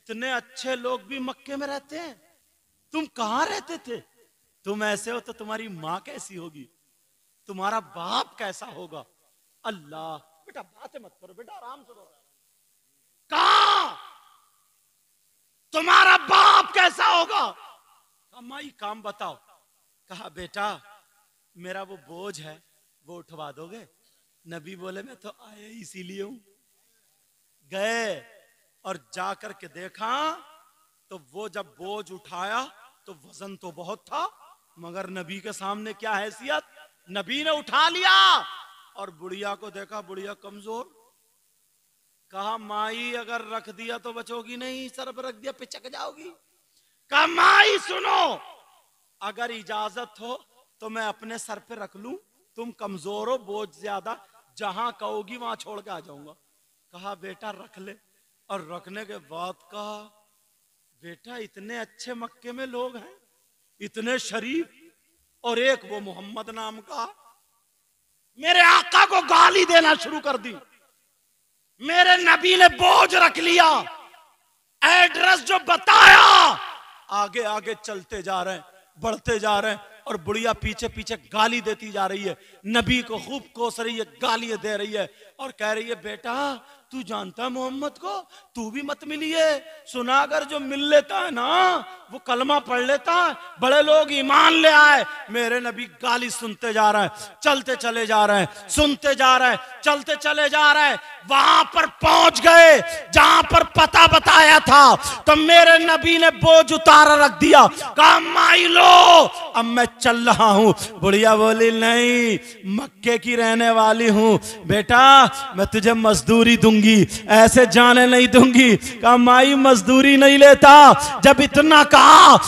इतने अच्छे लोग भी मक्के में रहते हैं, तुम कहां रहते थे? तुम ऐसे हो तो तुम्हारी मां कैसी होगी, तुम्हारा बाप कैसा होगा? अल्लाह, बेटा बातें मत करो, बेटा आराम से रहो। कहा तुम्हारा बाप कैसा होगा? माई काम बताओ। कहा बेटा मेरा वो बोझ है, वो उठवा दोगे? नबी बोले मैं तो आया इसीलिए हूं। गए और जाकर के देखा तो वो जब बोझ उठाया तो वजन तो बहुत था, मगर नबी के सामने क्या हैसियत, नबी ने उठा लिया। और बुढ़िया को देखा, बुढ़िया कमजोर। कहा माई अगर रख दिया तो बचोगी नहीं, सर पर रख दिया पिचक जाओगी। कहा माई सुनो, अगर इजाजत हो तो मैं अपने सर पे रख लूं, तुम कमजोर हो, बोझ ज्यादा, जहां कहोगी वहां छोड़ के आ जाऊंगा। कहा बेटा रख ले। और रखने के बाद कहा बेटा इतने अच्छे मक्के में लोग हैं, इतने शरीफ, और एक वो मोहम्मद नाम का, मेरे आका को गाली देना शुरू कर दी। मेरे नबी ने बोझ रख लिया, एड्रेस जो बताया, आगे आगे चलते जा रहे हैं, बढ़ते जा रहे हैं, और बुढ़िया पीछे पीछे गाली देती जा रही है, नबी को खूब कोस रही है, गालियां दे रही है, और कह रही है बेटा तू जानता है मोहम्मद को, तू भी मत मिलिए, सुना अगर जो मिल लेता है ना वो कलमा पढ़ लेता है, बड़े लोग ईमान ले आए। मेरे नबी गाली सुनते जा रहे हैं, चलते चले जा रहे हैं, सुनते जा रहे हैं, चलते चले जा रहे हैं। वहां पर पहुंच गए जहां पर पता बताया था, तो मेरे नबी ने बोझ उतारा रख दिया। कहा माई लो, अब मैं चल रहा हूं। बुढ़िया बोली नहीं, मक्के की रहने वाली हूं बेटा, मैं तुझे मजदूरी दूंगी, ऐसे जाने नहीं दूंगी। कहा माई मजदूरी नहीं लेता। जब इतना कहा,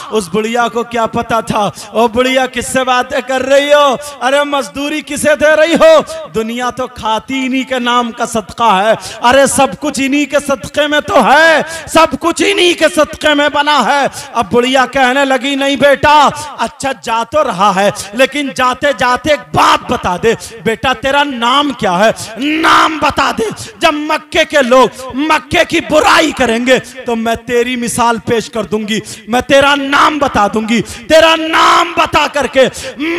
उस बुढ़िया को क्या पता था, ओ बुढ़िया किससे बातें कर रही हो, अरे मजदूरी किसे दे रही हो, दुनिया तो खाती इन्हीं के नाम का सदका है, अरे सब कुछ इन्हीं के सदके में तो है, सब कुछ इन्हीं के सदके में बना है। अब बुढ़िया कहने लगी नहीं बेटा, अच्छा जा तो रहा है, लेकिन जाते जाते एक बात बता दे, बेटा तेरा नाम क्या है, नाम बता दे। जब मक्के के लोग मक्के की बुराई करेंगे तो मैं तेरी मिसाल पेश कर दूंगी, मैं तेरा नाम बता दूंगी, तेरा नाम बता करके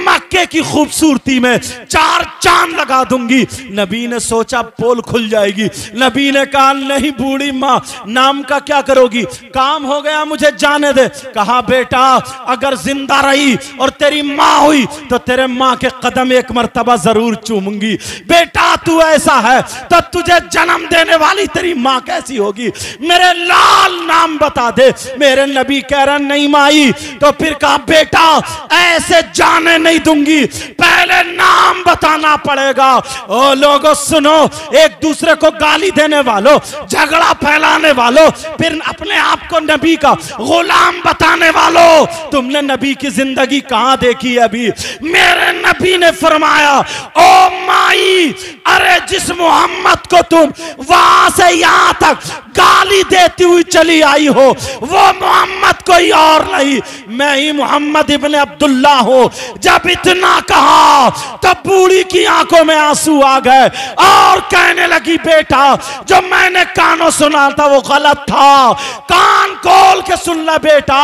मक्के की खूबसूरती में चार चांद लगा दूंगी। नबी ने सोचा पोल खुल जाएगी, नबी ने कहा नहीं बूढ़ी माँ, नाम का क्या करोगी, काम हो गया मुझे जाने दे। कहा बेटा अगर जिंदा रही और तेरी माँ हुई तो तेरे माँ के कदम एक मर्तबा जरूर चूमूंगी। बेटा तू ऐसा है तो तुझे जन्म देने वाली तेरी माँ कैसी होगी, मेरे लाल नाम बता दे। मेरे नबी कह रहा नहीं माई, तो फिर कहा बेटा ऐसे जाने नहीं दूंगी, पहले नाम बताना पड़ेगा। ओ लोगों सुनो, एक दूसरे को गाली देने वालों, झगड़ा फैलाने वालों, फिर अपने आप को नबी का गुलाम बताने वालों, तुमने नबी की जिंदगी कहां देखी है अभी? मेरे नबी ने फरमाया ओ माई, अरे जिस मोहम्मद को तुम वहां से यहां तक गाली देती हुई चली आई हो, वो मोहम्मद कोई और नहीं, मैं ही मोहम्मद इब्ने अब्दुल्ला हूं। जब इतना कहा तो बूढ़ी की आंखों में आंसू आ गए और कहने लगी बेटा जो मैंने कानों सुना था वो गलत था, कान खोल के सुन ले बेटा,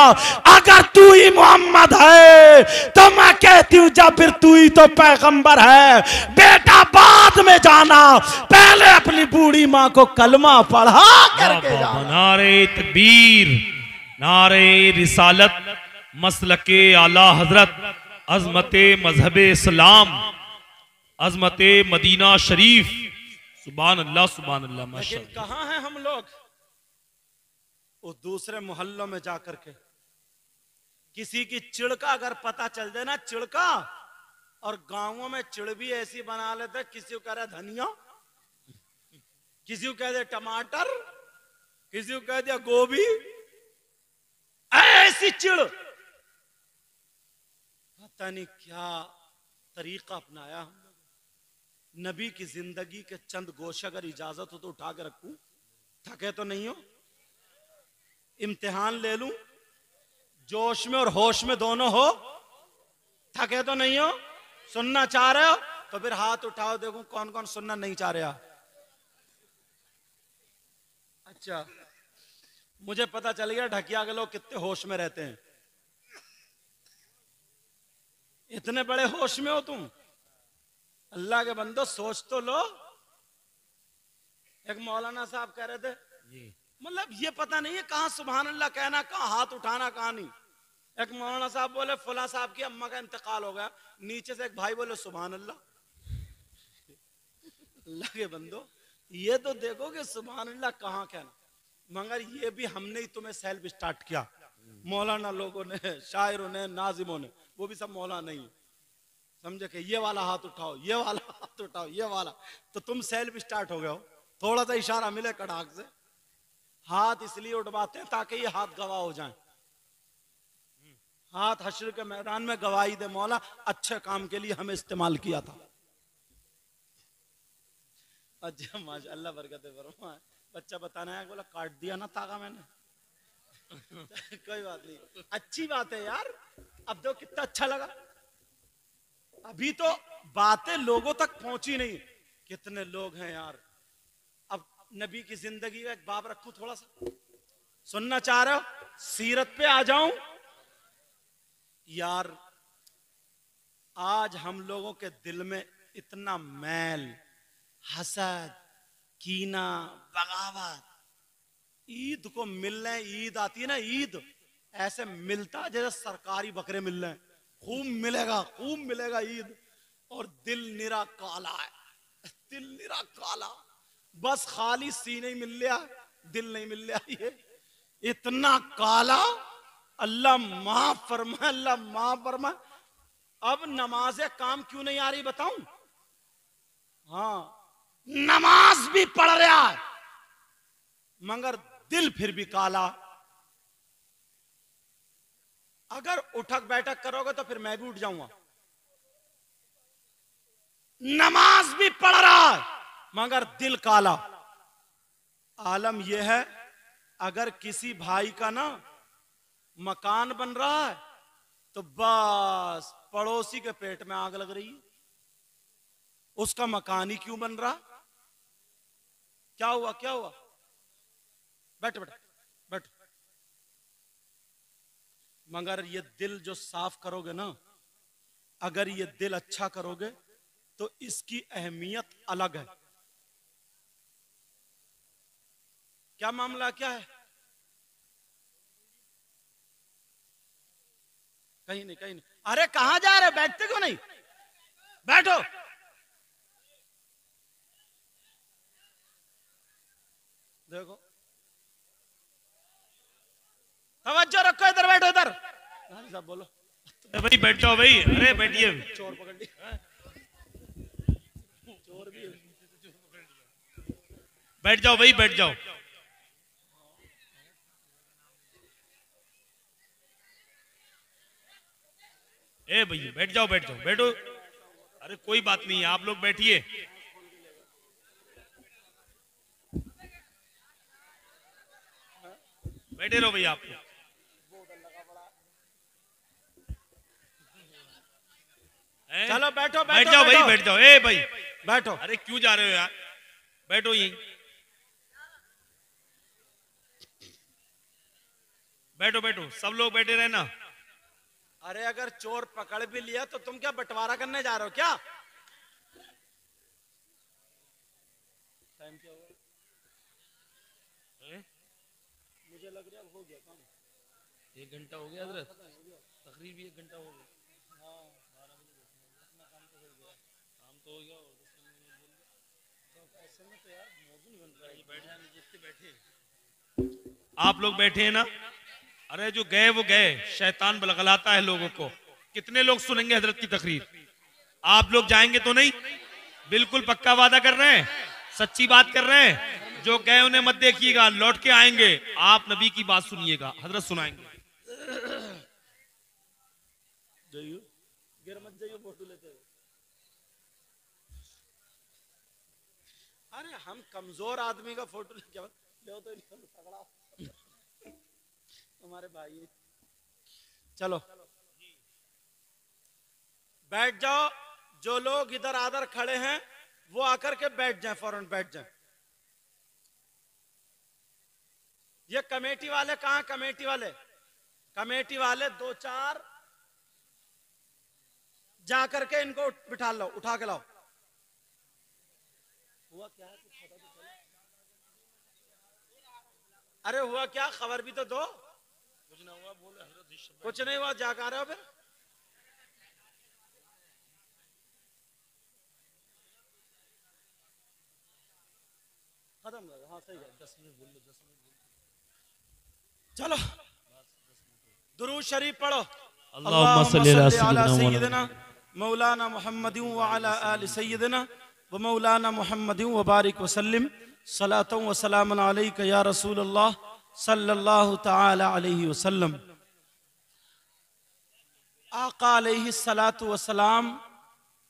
अगर तू ही मोहम्मद है तो मैं कहती हूं जा फिर तू ही तो पैगंबर है। बेटा बाद में जाना, पहले अपनी बूढ़ी माँ को कलमा पढ़ा करके जाना। नारे तकबीर, नारे रिसालत, मसलके आला हजरत, अजमते मजहबे इस्लाम, अजमते मदीना शरीफ, सुभान अल्लाह सुभान अल्लाह। माशाअल्लाह कहां हैं हम लोग? उस दूसरे मोहल्लों में जाकर के किसी की चिड़ का अगर पता चल जाए ना, चिड़ का, और गांवों में चिड़ भी ऐसी बना लेते, किसी को कह रहे धनिया, किसी को कह दे टमाटर, किसी को कह दिया गोभी, ऐसी चिड़, पता नहीं क्या तरीका अपनाया हम लोग। नबी की जिंदगी के चंद गोशे अगर इजाजत हो तो उठा के रखूं, थके तो नहीं हो, इम्तिहान ले लूं, जोश में और होश में दोनों हो, थके तो नहीं हो, सुनना चाह रहे हो तो फिर हाथ उठाओ, देखो कौन कौन सुनना नहीं चाह रहा। अच्छा मुझे पता चल गया ढकिया के लोग कितने होश में रहते हैं। इतने बड़े होश में हो तुम, अल्लाह के बंदो सोच तो लो। एक मौलाना साहब कह रहे थे, मतलब ये पता नहीं है कहां सुभान अल्लाह कहना, कहां हाथ उठाना, कहां नहीं। एक मौलाना साहब बोले फला साहब की अम्मा का इंतकाल हो गया, नीचे से एक भाई बोले सुभान अल्लाह। अल्लाह के बंदो ये तो देखो कि सुभान अल्लाह कहां कहना। मगर ये भी हमने ही तुम्हें सेल्फ स्टार्ट किया, मौलाना लोगों ने, शायरों ने, नाजिमों ने, वो भी सब मौलाना नहीं समझे कि ये वाला हाथ उठाओ, ये वाला हाथ उठाओ, ये वाला। तो तुम सेल्फ स्टार्ट हो गए हो। थोड़ा सा इशारा मिले कड़ाक से, हाथ इसलिए उठवाते हैं ताकि ये हाथ गवाह हो जाएं। हाथ हश्र के मैदान में गवाही दे, मौला अच्छे काम के लिए हमें इस्तेमाल किया था। अच्छा माशाअल्लाह बरकत फरमाए। बच्चा बताना है, बोला काट दिया ना तागा मैंने। कोई बात नहीं, अच्छी बात है यार। अब देखो कितना अच्छा लगा। अभी तो बातें लोगों तक पहुंची नहीं, कितने लोग हैं यार। अब नबी की जिंदगी का एक बाब रखूं, थोड़ा सा सुनना चाह रहे हो, सीरत पे आ जाऊं यार। आज हम लोगों के दिल में इतना मैल, हसद, कीना, बगावत। ईद को मिलने, ईद आती है ना, ईद ऐसे मिलता जैसे सरकारी बकरे मिल रहे हैं। खूब मिलेगा, खूब मिलेगा ईद। और दिल निरा काला है, दिल निरा काला। बस खाली सीने ही मिल लिया, दिल नहीं मिल लिया। ये इतना काला, अल्लाह माफ फरमाए, अल्लाह माफ फरमाए। अब नमाज़े काम क्यों नहीं आ रही बताऊं? हाँ, नमाज भी पढ़ रहा है मगर दिल फिर भी काला। अगर उठक बैठक करोगे तो फिर मैं भी उठ जाऊंगा। नमाज भी पढ़ रहा है मगर दिल काला। आलम यह है, अगर किसी भाई का ना मकान बन रहा है तो बस पड़ोसी के पेट में आग लग रही है। उसका मकान ही क्यों बन रहा? क्या हुआ, क्या हुआ? बैठ बैठ बैठ। मगर ये दिल जो साफ करोगे ना, अगर ये दिल अच्छा करोगे तो इसकी अहमियत अलग है। क्या मामला क्या है? कहीं नहीं, कहीं नहीं। अरे कहां जा रहे, बैठते क्यों नहीं? बैठो। देखो, तवज्जो रखो, इधर बैठो, इधर। साहब बोलो भाई बैठ जाओ भाई। अरे बैठिए। चोर पकड़ लिया, चोर भी। बैठ जाओ भाई, बैठ जाओ। ए भैया बैठ जाओ, बैठ जाओ, बैठो। अरे कोई बात नहीं है, आप लोग बैठिए। बैठे रहो भैया आप लोग। चलो बैठो, बैठ जाओ भाई, बैठ जाओ। ए भाई बैठो। अरे क्यों जा रहे हो यार, बैठो यहीं, बैठो बैठो, सब लोग बैठे रहे ना। अरे अगर चोर पकड़ भी लिया तो तुम क्या बंटवारा करने जा रहे हो क्या? टाइम क्या हुआ? मुझे लग रहा हो गया काम। 1 घंटा हो गया हजरत, तकरीबन 1 घंटा हो गया। हाँ, काम तो हो गया। ऐसे में तो यार मौजूद बन रहा है। बैठे जितने बैठे, आप लोग बैठे हैं ना। अरे जो गए वो गए, शैतान बलगलाता है लोगों को। कितने लोग सुनेंगे हजरत की तकरीर? आप लोग जाएंगे तो नहीं? बिल्कुल पक्का वादा कर रहे हैं, सच्ची बात कर रहे हैं। जो गए उन्हें मत देखिएगा, लौट के आएंगे। आप नबी की बात सुनिएगा, हजरत सुनाएंगे। जाइयो, गिर मत जाइयो फोटो लेते हुए। अरे हम कमजोर आदमी का फोटो लेके ले तो तगड़ा तुम्हारे भाई। चलो बैठ जाओ। जो लोग इधर आधर खड़े हैं वो आकर के बैठ जाएं, फौरन बैठ जाएं। ये कमेटी वाले कहाँ? कमेटी वाले, कमेटी वाले दो चार जा करके इनको बिठा लो, उठा के लाओ। हुआ क्या? अरे हुआ क्या? खबर भी तो दो। कुछ ना हुआ, बोले हजरत। कुछ नहीं हुआ, जा रहे हो फिर? खत्म कर। हाँ सही है, 10 मिनट बोल लो, 10 मिनट। चलो दुरूद शरीफ पढ़ो। अल्लाहुम्मा सल्ली अला सय्यिदना मौलाना मुहम्मदिन व अला आलि सय्यिदना व मौलाना मुहम्मदिन व बारिक वसल्लिम सलातन व सलामन अलैका या रसूल अल्लाह सल्लल्लाहु तआला अलैहि वसल्लम। आका अलैहि सलातु व सलाम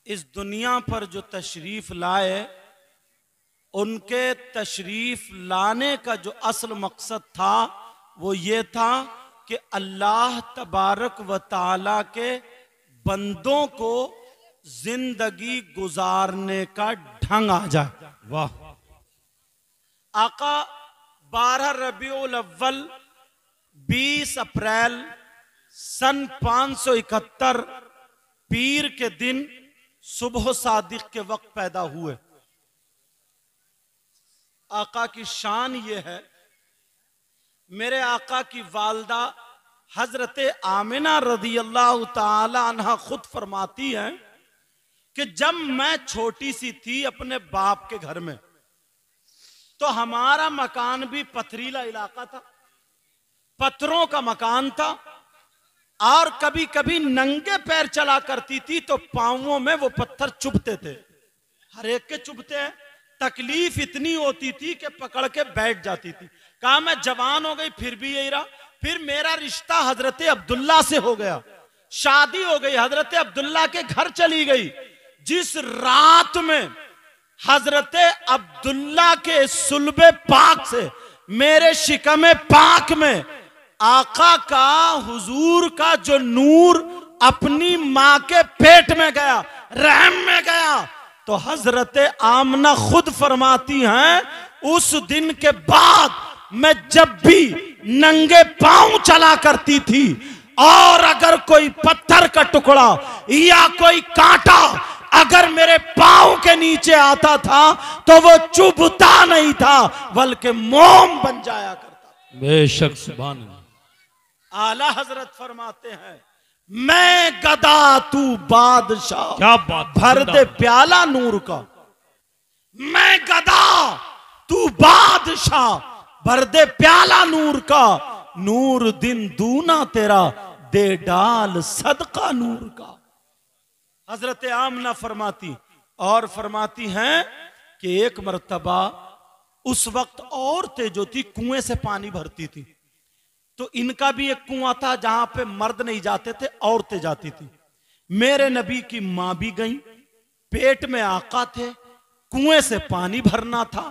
इस दुनिया पर जो तशरीफ लाए, उनके तशरीफ लाने का जो असल मकसद था वो ये था कि अल्लाह तबारक व ताला के बंदों को जिंदगी गुजारने का ढंग आ जाए। वाह। आका 12 रबीउल अव्वल 20 अप्रैल सन 571 पीर के दिन सुबह सादिक के वक्त पैदा हुए। आका की शान ये है, मेरे आका की वालदा हजरत आमिना रदी अल्लाह ताला अन्हा खुद फरमाती हैं कि जब मैं छोटी सी थी अपने बाप के घर में, तो हमारा मकान भी पथरीला इलाका था, पत्थरों का मकान था, और कभी कभी नंगे पैर चला करती थी तो पांवों में वो पत्थर चुभते थे। हर एक के चुभते हैं, तकलीफ इतनी होती थी कि पकड़ के बैठ जाती थी। कहा मैं जवान हो गई फिर भी यही रहा। फिर मेरा रिश्ता हजरत अब्दुल्ला से हो गया, शादी हो गई, हजरत अब्दुल्ला के घर चली गई। जिस रात में हजरत अब्दुल्ला के सुल्बे पाक से मेरे शिकमे पाक में आका का हुजूर का जो नूर अपनी मां के पेट में गया, रहम में गया, तो हजरत आमना खुद फरमाती हैं उस दिन के बाद मैं जब भी नंगे पांव चला करती थी और अगर कोई पत्थर का टुकड़ा या कोई कांटा अगर मेरे पांव के नीचे आता था तो वो चुभता नहीं था बल्कि मोम बन जाया करता। बेशक सुभान अल्लाह। आला हजरत फरमाते हैं मैं गदा तू बादशाह, क्या बात। भर दे प्याला नूर का। मैं गदा तू बादशाह, भर दे प्याला नूर का। नूर दिन दूना तेरा, दे डाल सदका नूर का। हजरत आमना फरमाती और फरमाती हैं कि एक मर्तबा उस वक्त औरतें जो थी कुएं से पानी भरती थी, तो इनका भी एक कुआं था जहां पे मर्द नहीं जाते थे, औरतें जाती थी। मेरे नबी की मां भी गई, पेट में आका थे, कुएं से पानी भरना था,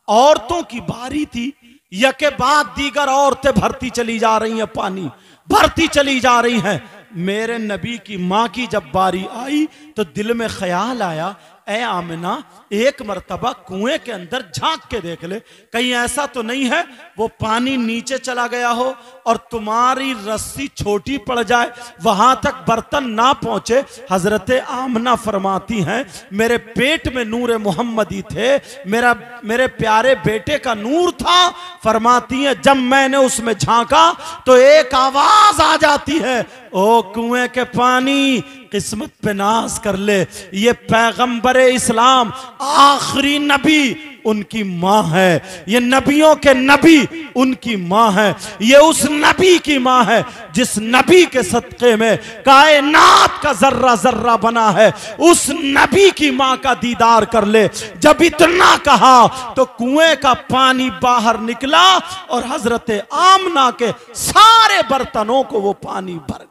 औरतों की बारी थी। यके बाद दीगर औरतें भरती चली जा रही हैं, पानी भरती चली जा रही हैं। मेरे नबी की मां की जब बारी आई तो दिल में ख्याल आया, ए आमिना एक मर्तबा कुएं के अंदर झांक के देख ले, कहीं ऐसा तो नहीं है वो पानी नीचे चला गया हो और तुम्हारी रस्सी छोटी पड़ जाए, वहां तक बर्तन ना पहुंचे। हजरत आमना फरमाती हैं मेरे पेट में नूर मोहम्मदी थे, मेरे प्यारे बेटे का नूर था। फरमाती हैं जब मैंने उसमें झांका तो एक आवाज आ जाती है, ओ कुएं के पानी किस्मत पे नाज कर ले, ये पैगंबर इस्लाम आखिरी नबी उनकी मां है, ये नबियों के नबी उनकी मां है, ये उस नबी की मां है जिस नबी के सदक़े में कायनात का जर्रा जर्रा बना है। उस नबी की मां का दीदार कर ले। जब इतना कहा तो कुएं का पानी बाहर निकला और हजरत आमना के सारे बर्तनों को वो पानी भर गया।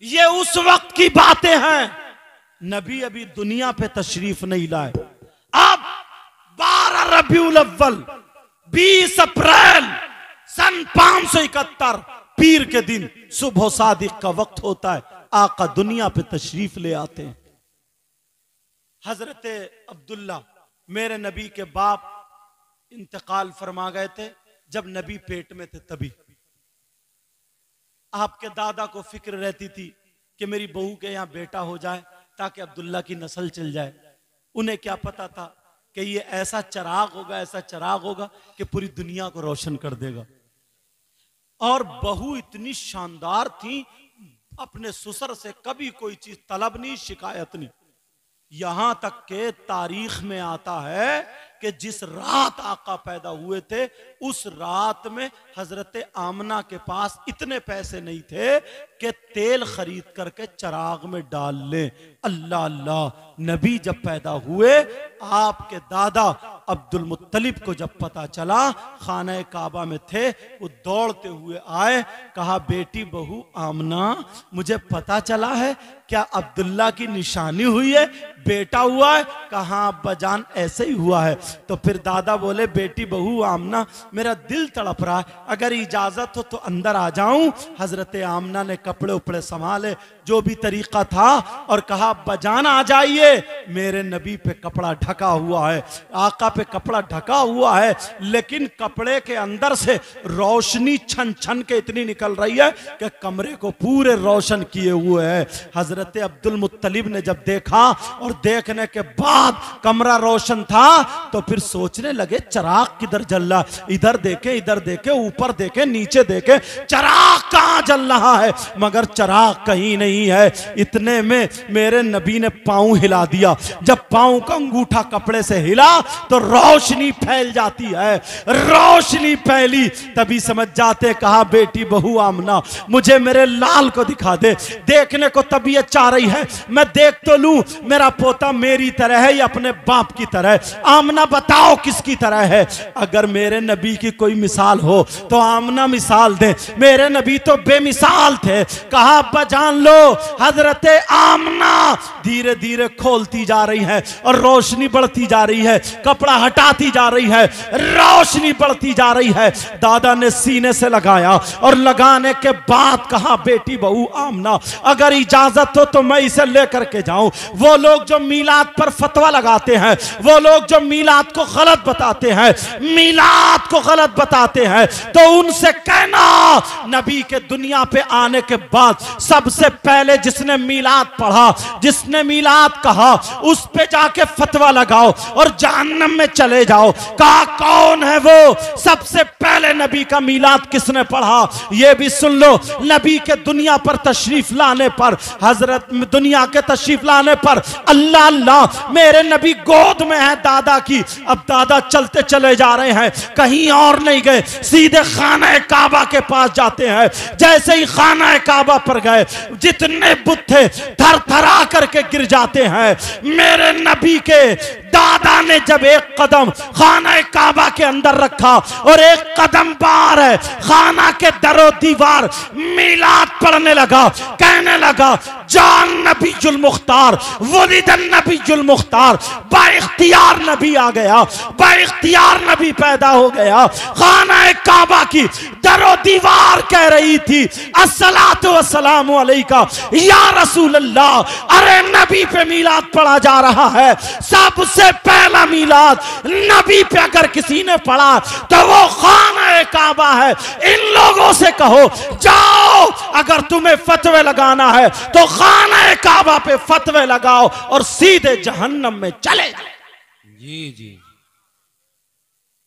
ये उस वक्त की बातें हैं, नबी अभी दुनिया पे तशरीफ नहीं लाए। अब 12 रबीउल अव्वल 20 अप्रैल सन 571 पीर के दिन सुबह सादिक का वक्त होता है, आका दुनिया पे तशरीफ ले आते हैं। हजरत अब्दुल्ला मेरे नबी के बाप इंतकाल फरमा गए थे, जब नबी पेट में थे तभी। आपके दादा को फिक्र रहती थी कि मेरी बहू के यहां बेटा हो जाए ताकि अब्दुल्ला की नस्ल चल जाए। उन्हें क्या पता था कि ये ऐसा चिराग होगा, ऐसा चिराग होगा कि पूरी दुनिया को रोशन कर देगा। और बहू इतनी शानदार थी, अपने ससुर से कभी कोई चीज तलब नहीं, शिकायत नहीं। यहां तक के तारीख में आता है कि जिस रात आका पैदा हुए थे उस रात में हजरत आमना के पास इतने पैसे नहीं थे कि तेल खरीद करके चिराग में डाल लें। अल्लाह अल्लाह। नबी जब पैदा हुए, आपके दादा अब्दुल मुत्तलिब को जब पता चला, खाना काबा में थे, वो दौड़ते हुए आए, कहा बेटी बहू आमना, मुझे पता चला है क्या अब्दुल्ला की निशानी हुई है, बेटा हुआ है? कहा अब्बा जान ऐसे ही हुआ है। तो फिर दादा बोले बेटी बहू आमना, मेरा दिल तड़प रहा है, अगर इजाजत हो तो अंदर आ जाऊं। हजरत आमना ने कपड़े उपड़े संभाले, जो भी तरीका था, और कहा अब्बा जान आ जाइए, मेरे नबी पे कपड़ा ढका हुआ है, आका पे कपड़ा ढका हुआ है, लेकिन कपड़े के अंदर से रोशनी छन छन के इतनी निकल रही है कि कमरे को पूरे रोशन किए हुए है। हजरत अब्दुल मुत्तलिब ने जब देखा, और देखने के बाद कमरा रोशन था, तो फिर सोचने लगे चिराग किधर जल रहा, इधर देखे, ऊपर देखे, नीचे देखे, चिराग कहां जल रहा है, मगर चिराग कहीं नहीं है। इतने में मेरे नबी ने पांव हिला दिया। जब पांव का अंगूठा कपड़े से हिला तो रोशनी फैल जाती है। रोशनी फैली, तभी समझ जाते, कहा बेटी बहू आमना, मुझे मेरे लाल को दिखा दे। देखने को तबीयत चाह रही है, मैं देख तो लूं मेरा पोता मेरी तरह है या अपने बाप की तरह। आमना बताओ किसकी तरह है? अगर मेरे नबी की कोई मिसाल हो तो आमना मिसाल दे। मेरे नबी तो बेमिसाल थे। कहा अब्बा जान लो, हजरत आमना धीरे धीरे खोलती जा रही है और रोशनी बढ़ती जा रही है, कपड़ा हटाती जा रही है, रोशनी बढ़ती जा रही है। दादा ने सीने से लगाया, और लगाने के बाद कहा बेटी बहू आमना, अगर इजाजत हो तो मैं इसे लेकर के जाऊं। वो लोग जो मीलाद पर फतवा लगाते हैं, वो लोग जो मीलाद को गलत बताते हैं, मीलाद को गलत बताते हैं, तो उनसे कहना नबी के दुनिया पे आने के बाद सबसे पहले जिसने मीलाद पढ़ा, जिसने मीलाद कहा, उस पे जाके फतवा लगाओ और जहन्नम में चले जाओ। कहा कौन है वो? सबसे पहले नबी का मीलाद किसने पढ़ा? ये भी सुन लो, नबी के दुनिया पर तशरीफ लाने पर, हजरत दुनिया के तशरीफ लाने पर, अल्लाह अल्लाह, मेरे नबी गोद में है दादा की। अब दादा चलते चले जा रहे हैं, कहीं और नहीं गए, सीधे खाना काबा के पास जाते हैं। जैसे ही खाना काबा पर गए, जितने बुत थे थर थरा करके गिर जाते हैं। मेरे नबी के दादा ने जब एक कदम खाना काबा के अंदर रखा और एक कदम बाहर है, खाना के दरो दीवार मीलाद पढ़ने लगा, कहने लगा जान नबीजुल मुख्तार, वलिदन नबीजुल मुख्तार, बाइख्तियार नबी आ गया, बाइख्तियार नबी पैदा हो गया। खाना काबा की दरो दीवार कह रही थी अस्सलातु वस्सलामु अलैका या रसूल अल्लाह। अरे नबी पे मीलाद पढ़ा जा रहा है, सबसे पहला मीलाद नबी पे अगर किसी ने पढ़ा तो वो खाना काबा है। इन लोगों से कहो जाओ, अगर तुम्हें फतवे लगाना है तो खाना काबा पे फतवे लगाओ और सीधे जहन्नम में चले जाओ। जी जी।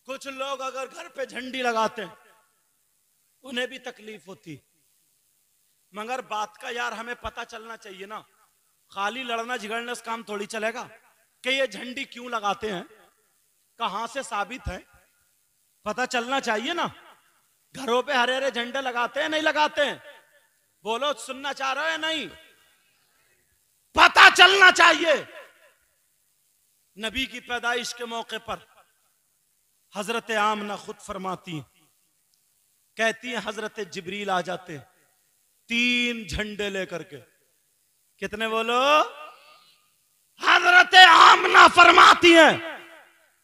कुछ लोग अगर घर पे झंडी लगाते हैं उन्हें भी तकलीफ होती, मगर बात का यार हमें पता चलना चाहिए ना। खाली लड़ना झगड़ने से काम थोड़ी चलेगा कि ये झंडी क्यों लगाते हैं, कहां से साबित है, पता चलना चाहिए ना। घरों पे हरे हरे झंडे लगाते हैं नहीं लगाते हैं? बोलो, सुनना चाह रहे हो या नहीं? पता चलना चाहिए। नबी की पैदाइश के मौके पर हजरत आमना खुद फरमाती, कहती हैं हजरत जिब्रील आ जाते 3 झंडे लेकर के। कितने बोलो? हजरत आमना फरमाती हैं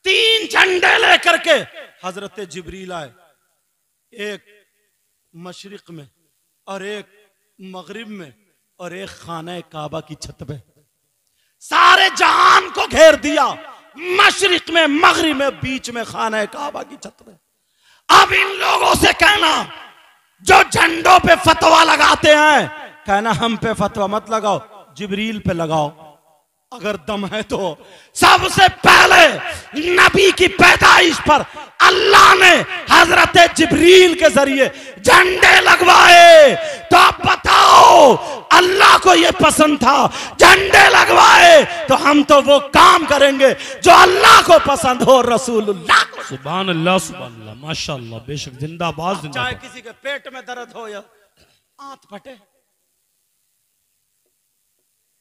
3 झंडे लेकर के हजरत जिब्रील आए, एक मशरिक में और एक मगरिब में और एक खाना काबा की छत पे। सारे जहान को घेर दिया, मशरिक में, मगरिब में, बीच में खाना काबा की छत पे। अब इन लोगों से कहना जो झंडों पे फतवा लगाते हैं, कहना हम पे फतवा मत लगाओ, जिब्रील पे लगाओ अगर दम है तो। सबसे पहले नबी की पैदाइश पर अल्लाह ने हजरत जिब्रील के जरिए झंडे लगवाए। तो आप बताओ, अल्लाह को यह पसंद था, झंडे लगवाए, तो हम तो वो काम करेंगे जो अल्लाह को पसंद हो, रसूलुल्लाह को। सुभान अल्लाह, सुभान अल्लाह, माशाअल्लाह, बेशक, जिंदाबाद चाहे जिंदाबाद। किसी के पेट में दर्द हो या आंत फटे,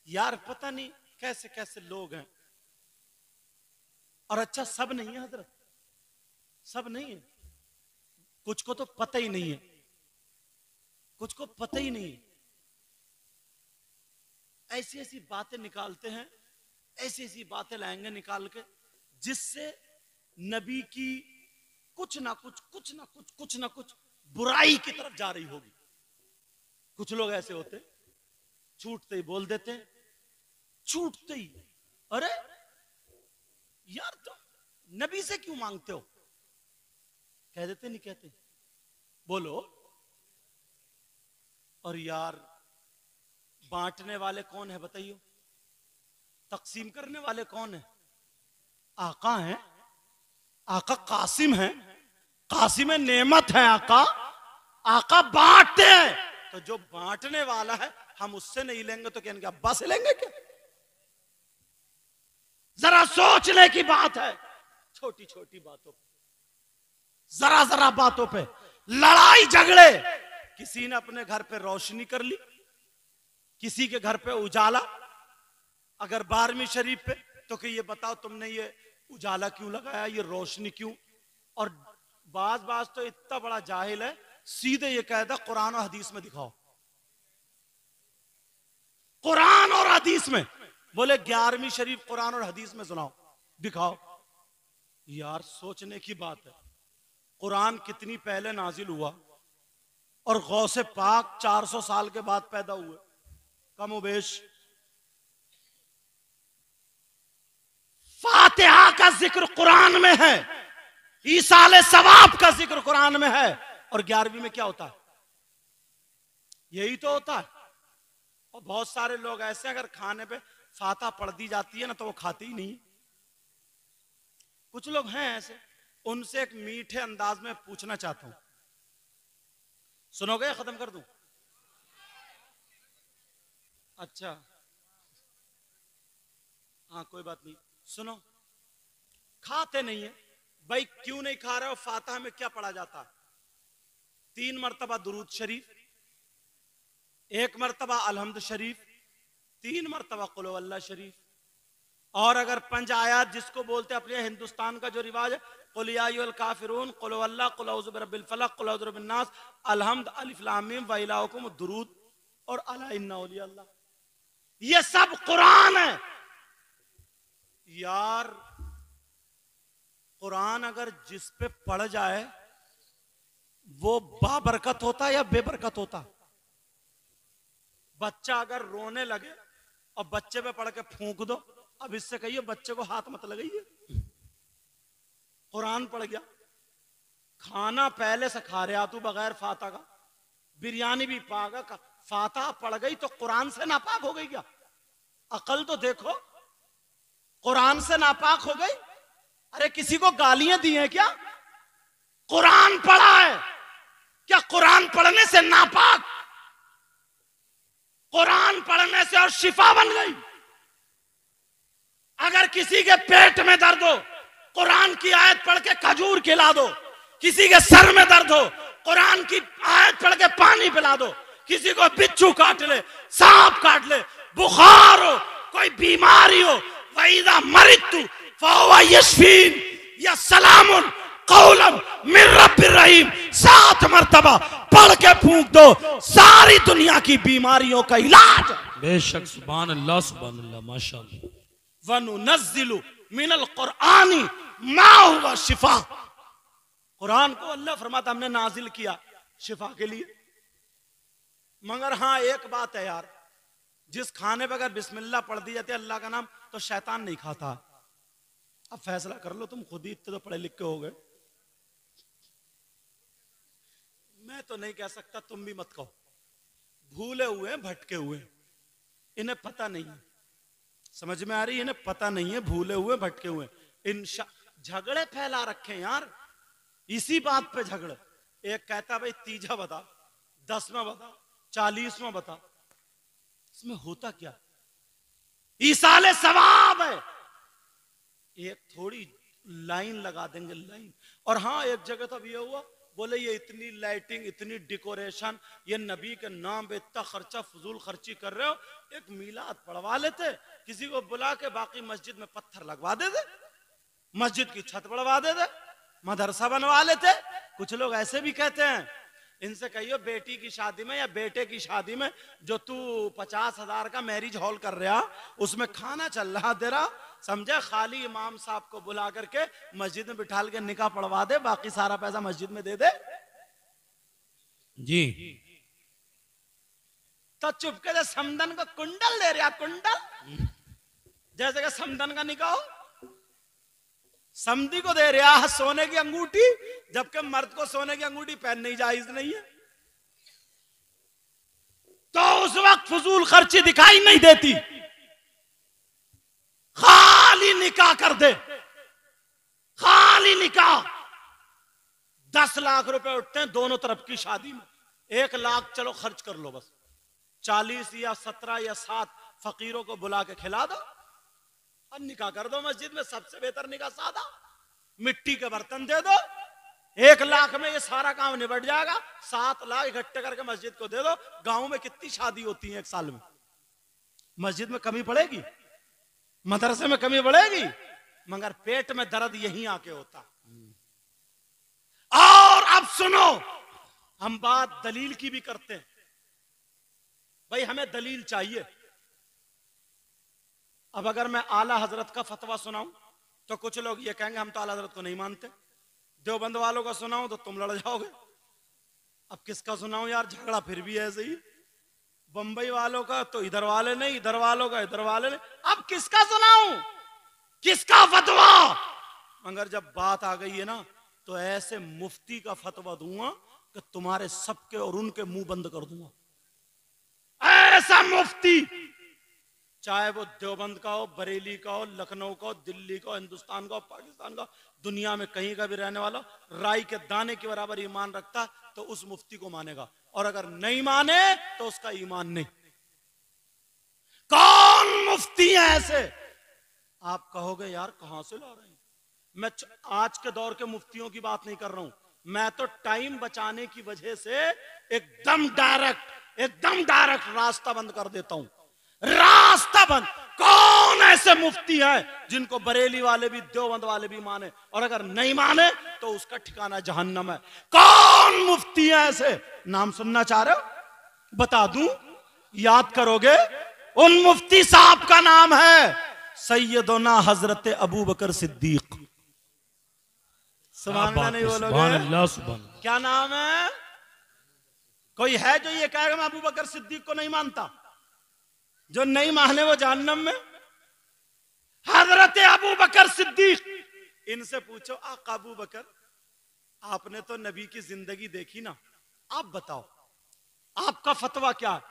यार पता नहीं कैसे कैसे लोग हैं। और अच्छा, सब नहीं है हजरत, सब नहीं है। कुछ को तो पता ही नहीं है, कुछ को पता ही नहीं है। ऐसी ऐसी बातें निकालते हैं, ऐसी ऐसी बातें लाएंगे निकाल के, जिससे नबी की कुछ ना कुछ बुराई की तरफ जा रही होगी। कुछ लोग ऐसे होते, छूटते ही बोल देते हैं, छूटते ही, अरे यार तुम नबी से क्यों मांगते हो? कह देते नहीं कहते, बोलो। और यार बांटने वाले कौन है बताइए? तकसीम करने वाले कौन है? आका है, आका कासिम है, कासिम नेमत है आका। आका बांटते हैं, तो जो बांटने वाला है हम उससे नहीं लेंगे तो क्या अब्बा से लेंगे क्या? जरा सोचने की बात है। छोटी छोटी बातों पे, जरा जरा बातों पे लड़ाई झगड़े। किसी ने अपने घर पे रोशनी कर ली, किसी के घर पे उजाला। अगर 12वीं शरीफ पे, तो कि ये बताओ तुमने ये उजाला क्यों लगाया, ये रोशनी क्यों? और बाज तो इतना बड़ा जाहिल है, सीधे ये कहता कुरान और हदीस में दिखाओ, कुरान और हदीस में। बोले 11वीं शरीफ कुरान और हदीस में सुनाओ, दिखाओ। यार सोचने की बात है, कुरान कितनी पहले नाजिल हुआ और गौसे पाक 400 साल के बाद पैदा हुए, कमोबेश। फातिहा का जिक्र कुरान में है, ईसाले सवाब का जिक्र कुरान में है, और 11वीं में क्या होता है? यही तो होता है। और बहुत सारे लोग ऐसे, अगर खाने पे फातिहा पढ़ दी जाती है ना तो वो खाते ही नहीं। कुछ लोग हैं ऐसे, उनसे एक मीठे अंदाज में पूछना चाहता हूं, सुनोगे या खत्म कर दूं? अच्छा हाँ कोई बात नहीं, सुनो। खाते नहीं है भाई, क्यों नहीं खा रहे हो? फातिहा में क्या पढ़ा जाता है? 3 मरतबा दुरूद शरीफ, 1 मरतबा अलहम्द शरीफ, 3 मरतबा कुल हुवल्लाह शरीफ। और अगर 5 आयात जिसको बोलते हैं अपने हिंदुस्तान का जो रिवाज है, कुल या अय्युहल काफिरून, कुल हुवल्लाह, कुल औज़ु बिरब्बिल फलक, कुल औज़ु बिरब्बिन नास, अलहम्द, अलिफ लाम मीम, व इलाहुकुम दुरूद और अला इन्ना औलिया अल्लाह। ये सब कुरान है। यार कुरान अगर जिस पे पढ़ जाए वो बाबरकत होता या बेबरकत होता? बच्चा अगर रोने लगे और बच्चे पे पढ़ के फूंक दो, अब इससे कहिए बच्चे को हाथ मत लगाइए। कुरान पढ़ गया, खाना पहले से खा रहे तू बगैर फातिहा का, बिरयानी भी पागा का, फातिहा पढ़ गई तो कुरान से नापाक हो गई क्या? अकल तो देखो, कुरान से नापाक हो गई? अरे किसी को गालियां दी हैं क्या? कुरान पढ़ा है क्या? कुरान पढ़ने से नापाक? कुरान पढ़ने से और शिफा बन गई। अगर किसी के पेट में दर्द हो, कुरान की आयत पढ़ के खजूर खिला दो। किसी के सर में दर्द हो, कुरान की आयत पढ़ के पानी पिला दो। किसी को बिच्छू काट ले, सांप काट ले, बुखार हो, कोई बीमारी हो, वईदा मरितु फहुवा यशफीन या सलामुन कौलन मिर रब्बिर रहीम 7 मरतबा पढ़ के फूंक दो, सारी दुनिया की बीमारियों का इलाज। बेशक, सुभान अल्लाह, सुभान अल्लाह, माशाअल्लाह। वनुनज़्ज़िलु मिनल कुरआनी मा हुवा शिफा। कुरान को अल्लाह फरमाता हमने नाजिल किया शिफा के लिए। मगर हाँ एक बात है यार, जिस खाने पे अगर बिस्मिल्लाह पढ़ दी जाती है अल्लाह का नाम, तो शैतान नहीं खाता। अब फैसला कर लो तुम खुद ही, इतने तो पढ़े लिखे हो गए। मैं तो नहीं कह सकता, तुम भी मत कहो। भूले हुए हैं, भटके हुए हैं, इन्हें पता नहीं है। समझ में आ रही है? इन्हें पता नहीं है, भूले हुए भटके हुए। झगड़े फैला रखे यार, इसी बात पे झगड़े। एक कहता भाई तीजा बता, 10वां बता, 40वां बता। इसमें होता क्या? ईसाले सवाब है। एक थोड़ी लाइन लगा देंगे, लाइन। और हाँ, एक जगह तो ये हुआ, बोले ये इतनी लाइटिंग, इतनी डेकोरेशन, ये नबी के नाम पे इतना खर्चा, फजूल खर्ची कर रहे हो। एक मिलाद पढ़वा लेते, किसी को बुला के, बाकी मस्जिद में पत्थर लगवा देते, मस्जिद की छत बढ़वा देते, मदरसा बनवा लेते। कुछ लोग ऐसे भी कहते हैं। इनसे कहियो बेटी की शादी में या बेटे की शादी में जो तू 50,000 का मैरिज हॉल कर रहा, उसमें खाना चल रहा तेरा, समझे, खाली इमाम साहब को बुला करके मस्जिद में बिठाल के निकाह पढ़वा दे, बाकी सारा पैसा मस्जिद में दे दे जी। तो चुपके से समदन को कुंडल दे रहा, कुंडल, जैसे कि समदन का निकाह हो। समधी को दे रहा है सोने की अंगूठी, जबकि मर्द को सोने की अंगूठी पहननी जायज नहीं है। तो उस वक्त फजूल खर्ची दिखाई नहीं देती, खाली निकाह कर दे, खाली निकाह। 10 लाख रुपए उठते हैं दोनों तरफ की शादी में, 1 लाख चलो खर्च कर लो, बस 40 या 17 या 7 फकीरों को बुला के खिला दो और निकाह कर दो मस्जिद में। सबसे बेहतर निकाह सादा, मिट्टी के बर्तन दे दो, 1 लाख में ये सारा काम निबट जाएगा। 7 लाख इकट्ठे करके मस्जिद को दे दो। गांव में कितनी शादी होती है 1 साल में? मस्जिद में कमी पड़ेगी, मदरसे में कमी पड़ेगी, मगर पेट में दर्द यहीं आके होता। और अब सुनो, हम बात दलील की भी करते हैं। भाई हमें दलील चाहिए। अब अगर मैं आला हजरत का फतवा सुनाऊं तो कुछ लोग ये कहेंगे हम तो आला हजरत को नहीं मानते। देवबंद वालों का सुनाऊं तो तुम लड़ जाओगे। अब किसका सुनाऊं यार, झगड़ा फिर भी ऐसे ही। बंबई वालों का तो इधर वाले नहीं, इधर वालों का इधर वाले नहीं। अब किसका सुनाऊं, किसका फतवा? मगर जब बात आ गई है ना, तो ऐसे मुफ्ती का फतवा दूंगा कि तुम्हारे सबके और उनके मुंह बंद कर दूंगा। ऐसा मुफ्ती, चाहे वो देवबंद का हो, बरेली का हो, लखनऊ का हो, दिल्ली का हो, हिंदुस्तान का हो, पाकिस्तान का, दुनिया में कहीं का भी रहने वाला, राई के दाने के बराबर ईमान रखता तो उस मुफ्ती को मानेगा, और अगर नहीं माने तो उसका ईमान नहीं। कौन मुफ्ती है ऐसे? आप कहोगे यार कहां से ला रहे हैं? मैं आज के दौर के मुफ्तियों की बात नहीं कर रहा हूं, मैं तो टाइम बचाने की वजह से एकदम डायरेक्ट रास्ता बंद कर देता हूं। रास्ता बंद। कौन ऐसे मुफ्ती है जिनको बरेली वाले भी, देवबंद वाले भी माने, और अगर नहीं माने तो उसका ठिकाना जहन्नम है? कौन मुफ्ती है ऐसे? नाम सुनना चाह रहे हो? बता दूं, याद करोगे? उन मुफ्ती साहब का नाम है सैयदना हजरत अबू बकर सिद्दीक। सुभान अल्लाह नहीं बोलोगे? क्या नाम है? कोई है जो ये कहेगा मैं अबू बकर सिद्दीक को नहीं मानता? जो नहीं माने वो जहन्नम में। हजरत अबू बकर सिद्दीक, इनसे पूछो आका अबू बकर, आपने तो नबी की जिंदगी देखी ना, आप बताओ आपका फतवा क्या है?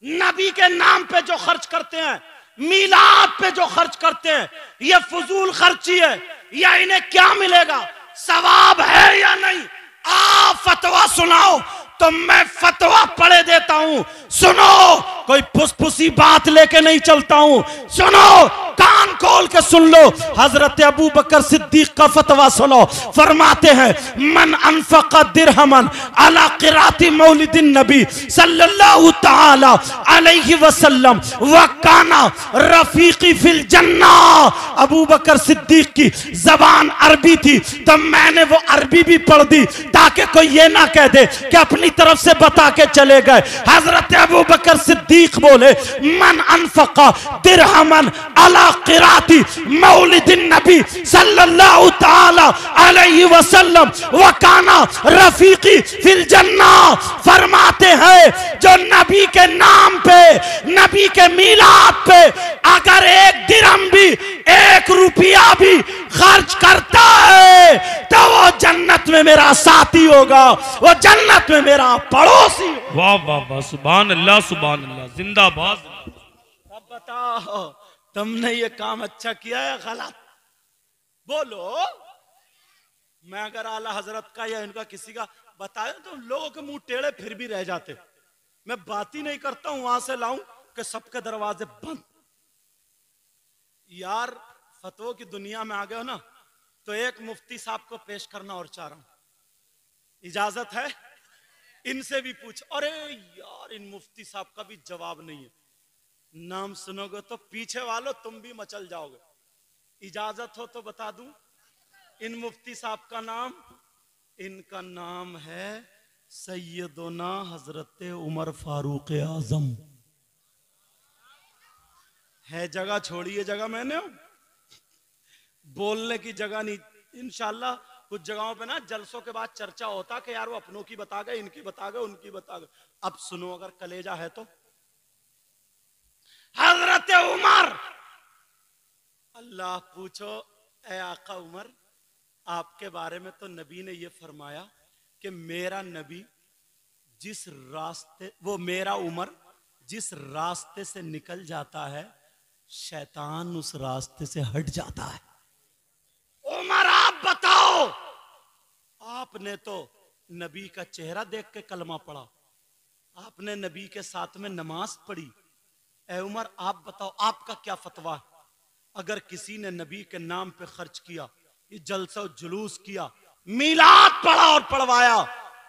नबी के नाम पे जो खर्च करते हैं, मीलाद पे जो खर्च करते हैं, ये फजूल खर्ची है या इन्हें क्या मिलेगा? सवाब है या नहीं? आप फतवा सुनाओ तो मैं फतवा पढ़े देता हूं। सुनो, कोई फुसफुसी बात लेके नहीं चलता हूं। सुनो, कान खोल के सुन लो। हजरत अबू बकर सिद्दीक का फतवा सुनो। फरमाते हैं मन अनफक़ दिरहमन अला क़िराती मौलिदिन नबी सल्लल्लाहु तआला अलैहि वसल्लम व काना रफीकी फिल जन्ना। अबू बकर सिद्दीक की जबान अरबी थी तो मैंने वो अरबी भी पढ़ दी ताकि कोई ये ना कह दे कि अपनी तरफ से बता के चले गए। हजरत अबू बकर सिद्दीक बोले मन अनफक़ दिरहमन अला क़िराती मौलिदिन नबी सल्लल्लाहु तआला अलैहि वसल्लम व काना रफीकी फिल जन्ना। फरमाते हैं जो नबी के नाम पे, नबी के मीलाद पे अगर 1 दिरहम भी, 1 रुपया भी खर्च करता है तो वो जन्नत में मेरा साथ साथी होगा, वो जन्नत में मेरा पड़ोसी होगा। वाह वाह वाह, सुभान अल्लाह सुभान अल्लाह, जिंदाबाद। अब बताओ तुमने ये काम अच्छा किया है गलत? बोलो। मैं अगर आला हजरत का या इनका किसी का बताया तो लोगों के मुंह टेढ़े फिर भी रह जाते। मैं बात ही नहीं करता हूं, वहां से लाऊं कि सबके दरवाजे बंद। यार फतवों की दुनिया में आ गए हो ना, तो एक मुफ्ती साहब को पेश करना और चाह रहा हूं, इजाजत है? इनसे भी पूछ। अरे यार इन मुफ्ती साहब का भी जवाब नहीं है, नाम सुनोगे तो पीछे वालों तुम भी मचल जाओगे। इजाजत हो तो बता दूं इन मुफ्ती साहब का नाम? इनका नाम है सैयदना हजरत उमर फारूक आजम। है जगह, छोड़िए जगह, मैंने बोलने की जगह नहीं। इंशाल्लाह कुछ जगहों पे ना जलसों के बाद चर्चा होता कि यार वो अपनों की बता गए, इनकी बता गए, उनकी बता गए। अब सुनो अगर कलेजा है तो। हजरत उमर, अल्लाह पूछो ए आका उमर, आपके बारे में तो नबी ने ये फरमाया कि मेरा नबी जिस रास्ते, वो मेरा उमर जिस रास्ते से निकल जाता है, शैतान उस रास्ते से हट जाता है। उमर आप बताओ, आपने तो नबी का चेहरा देख के कलमा पढ़ा, आपने नबी के साथ में नमाज पढ़ी। ए उमर आप बताओ आपका क्या फतवा है? अगर किसी ने नबी के नाम पे खर्च किया, ये जलसा जुलूस किया, मीलाद पढ़ा और पढ़वाया,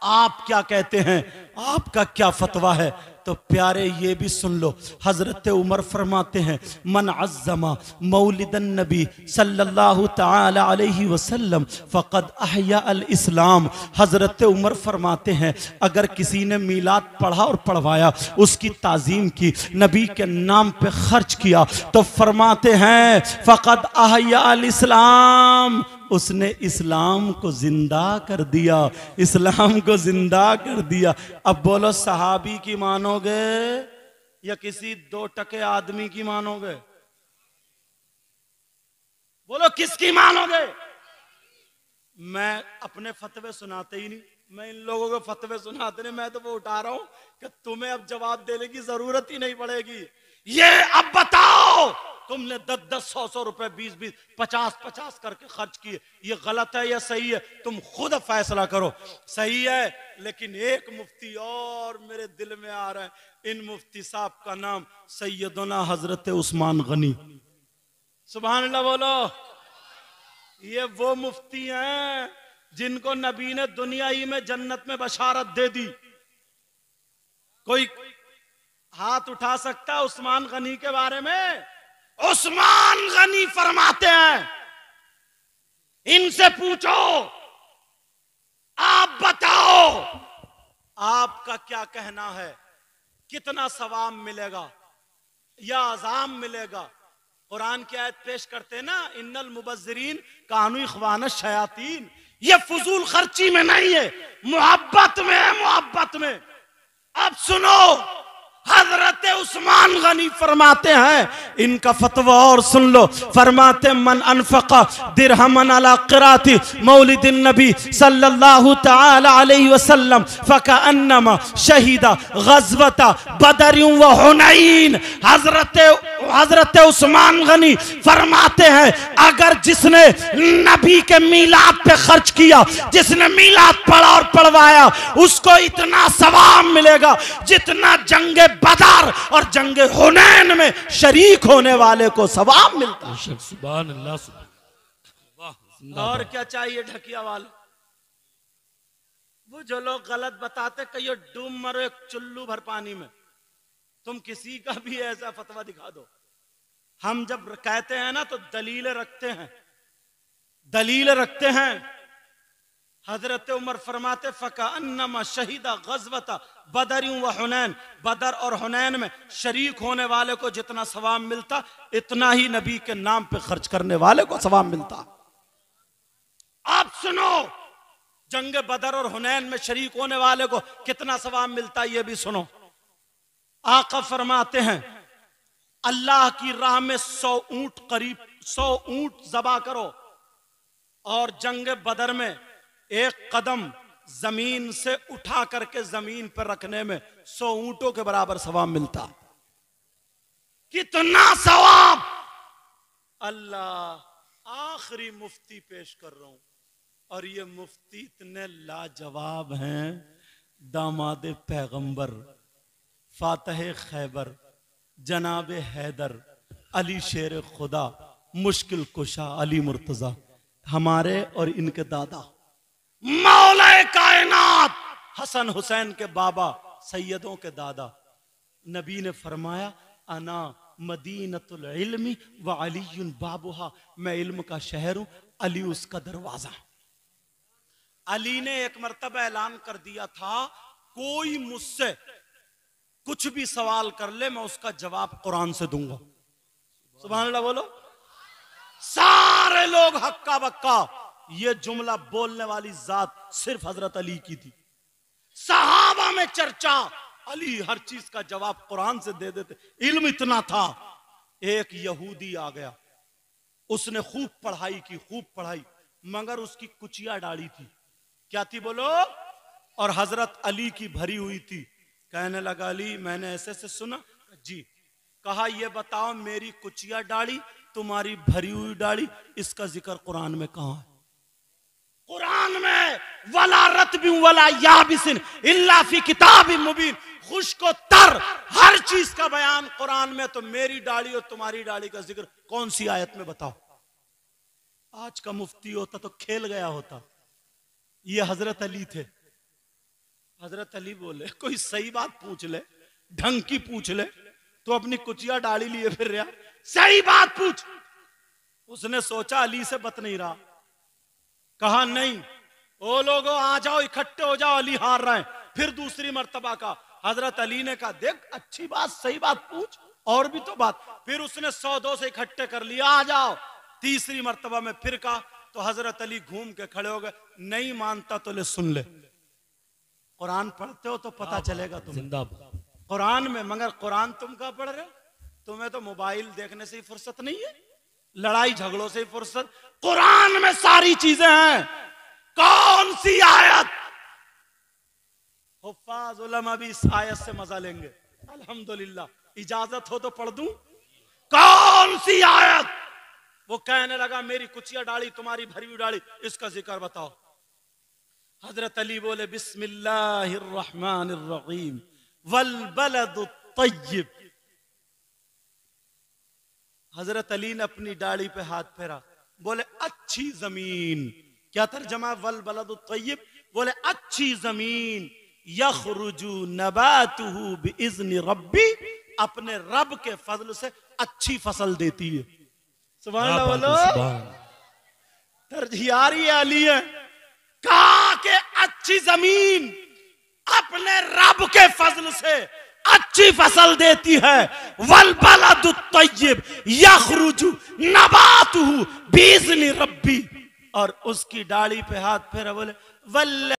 आप क्या कहते हैं? आपका क्या फतवा है? तो प्यारे ये भी सुन लो, हजरत उमर फरमाते हैं मन अज़्ज़मा मौलिदन नबी सल्लल्लाहु तआला अलैहि वसल्लम फ़क़द अहया अल इस्लाम। हजरत उमर फरमाते हैं अगर किसी ने मीलाद पढ़ा और पढ़वाया, उसकी ताज़ीम की, नबी के नाम पे खर्च किया, तो फरमाते हैं फ़क़द अहया अल इस्लाम, उसने इस्लाम को जिंदा कर दिया, इस्लाम को जिंदा कर दिया। अब बोलो सहाबी की मानोगे या किसी 2 टके आदमी की मानोगे? बोलो किसकी मानोगे? मैं अपने फतवे सुनाते ही नहीं, मैं इन लोगों को फतवे सुनाते नहीं, मैं तो वो उठा रहा हूं कि तुम्हें अब जवाब देने की जरूरत ही नहीं पड़ेगी। ये अब बताओ तुमने 10-10, 100-100 रुपए, 20-20, 50-50 करके खर्च किए, ये गलत है या सही है? तुम खुद फैसला करो। सही है, लेकिन एक मुफ्ती और मेरे दिल में आ रहा है, इन मुफ्ती साहब का नाम सैयदना हजरत उस्मान गनी। सुभान अल्लाह बोलो। ये वो मुफ्ती हैं जिनको नबी ने दुनिया ही में जन्नत में बशारत दे दी। कोई हाथ उठा सकता है उस्मान गनी के बारे में? उस्मान गनी फरमाते हैं, इनसे पूछो आप बताओ आपका क्या कहना है, कितना सवाब मिलेगा या अजाम मिलेगा? कुरान की आयत पेश करते ना, इन्नल मुबज्जिरीन कानू इख्वान शयातीन। ये फजूल खर्ची में नहीं है, मोहब्बत में है, मोहब्बत में। अब सुनो, हजरत उस्मान गनी फरमाते हैं, इनका फतवा और सुन लो। फरमाते मन अनफका दिरहमन अला क़िराती मौलिदिन नबी सल्लल्लाहु तआला अलैहि वसल्लम फकअन्नमा शहीदा गज़वता बदर व हुनैन। हजरत उस्मान गनी फरमाते हैं अगर जिसने नबी के मीलाद पे खर्च किया, जिसने मीलाद पढ़ा और पढ़वाया, उसको इतना सवाब मिलेगा जितना जंगे बदर और जंगे हुनैन में शरीक होने वाले को सवाब मिलता है। सुभान अल्लाह, सुभान। और क्या चाहिए ढकिया वाले? वो जो लोग गलत बताते, कहियो डूब मरो एक चुल्लू भर पानी में। तुम किसी का भी ऐसा फतवा दिखा दो, हम जब कहते हैं ना तो दलील रखते हैं, दलील रखते हैं। हजरत उमर फरमाते फकअन्नमा शहीदा गज़वता बदर व हुनैन, बदर और हुनैन में शरीक होने वाले को जितना सवाब मिलता, इतना ही नबी के नाम पे खर्च करने वाले को सवाब मिलता। आप सुनो, जंग बदर और हुनैन में शरीक होने वाले को कितना सवाब मिलता, ये भी सुनो। आका फरमाते हैं अल्लाह की राह में 100 ऊंट, करीब 100 ऊंट ज़बा करो, और जंग बदर में 1 कदम जमीन से उठा करके जमीन पर रखने में 100 ऊंटों के बराबर सवाब मिलता। कितना सवाब। अल्लाह, आखिरी मुफ्ती पेश कर रहा हूं, और ये मुफ्ती इतने लाजवाब हैं। दामाद पैगंबर, फातह खैबर, जनाब हैदर, अली शेर खुदा, मुश्किल कुशा अली मुर्तजा, हमारे और इनके दादा मौला कायनात हसन हुसैन के बाबा, सैयदों के दादा। नबी ने फरमाया, अना मदीनतुल इल्मी व अलीयुन बाबुहा, मैं इल्म का शहर हूं, अली उसका दरवाजा। अली ने एक मर्तबा ऐलान कर दिया था, कोई मुझसे कुछ भी सवाल कर ले, मैं उसका जवाब कुरान से दूंगा। सुभान अल्लाह बोलो। सारे लोग हक्का बक्का। ये जुमला बोलने वाली जात सिर्फ हजरत अली की थी। सहाबा में चर्चा, अली हर चीज का जवाब कुरान से दे देते, इल्म इतना था। एक यहूदी आ गया, उसने खूब पढ़ाई की, खूब पढ़ाई, मगर उसकी कुचिया डाली थी। क्या थी बोलो? और हजरत अली की भरी हुई थी। कहने लगा, अली मैंने ऐसे से सुना। जी। कहा, ये बताओ मेरी कुचिया डाली, तुम्हारी भरी हुई डाली, इसका जिक्र कुरान में कहां है? कुरान में वला रत्बिन वला याबिसिन इल्ला फी किताबिन मुबीन, खुश्क तर हर चीज का बयान कुरान में। तो मेरी डाली और तुम्हारी डाली का जिक्र कौन सी आयत में बताओ? आज का मुफ्ती होता तो खेल गया होता। ये हजरत अली थे। हजरत अली बोले, कोई सही बात पूछ ले, ढंग की पूछ ले, तो अपनी कुचिया डाली लिए फिर रहा, सही बात पूछ। उसने सोचा अली से बत नहीं रहा, कहा नहीं, ओ लोगो आ जाओ, इकट्ठे हो जाओ, अली हार रहे हैं। फिर दूसरी मर्तबा का हजरत अली ने कहा, देख अच्छी बात, सही बात पूछ, और भी तो बात। फिर उसने 100-200 से इकट्ठे कर लिया, आ जाओ। तीसरी मर्तबा में फिर कहा, तो हजरत अली घूम के खड़े हो गए, नहीं मानता तो ले सुन ले, कुरान पढ़ते हो तो पता चलेगा तुम्हें कुरान में। मगर कुरान तुम कहां पढ़ रहे हो? तुम्हें तो मोबाइल देखने से ही फुर्सत नहीं है, लड़ाई झगड़ों से ही फुर्सत। कुरान में सारी चीजें हैं। कौन सी आयत? हुफ्फाज उलमा भी इस आयत से मजा लेंगे, अल्हम्दुलिल्लाह। इजाजत हो तो पढ़ दूं? कौन सी आयत? वो कहने लगा, मेरी कुचिया डाली, तुम्हारी भरी हुई डाली, इसका जिक्र बताओ। हजरत अली बोले, बिस्मिल्लाहिर्रहमानिर्रहीम वल बलदुत तय्यिब। हजरत अली ने अपनी डाली पे हाथ फेरा, बोले अच्छी जमीन। क्या तर्जमा? वल बलदुत तय्यिब, बोले अच्छी जमीन, यखरुजु नबातुहु बिइज़्नि रब्बी, अपने रब के फजल से अच्छी फसल देती है। सुभान अल्लाह बोलो। तर्जियारी अली है, कहा कि अच्छी जमीन अपने रब के फजल से अच्छी फसल देती है। वल बलदुत तय्यिब यखरुजु नबातुहु बिइज़्नि रब्बी, और उसकी डाली पे हाथ फेरा, बोले वल्ल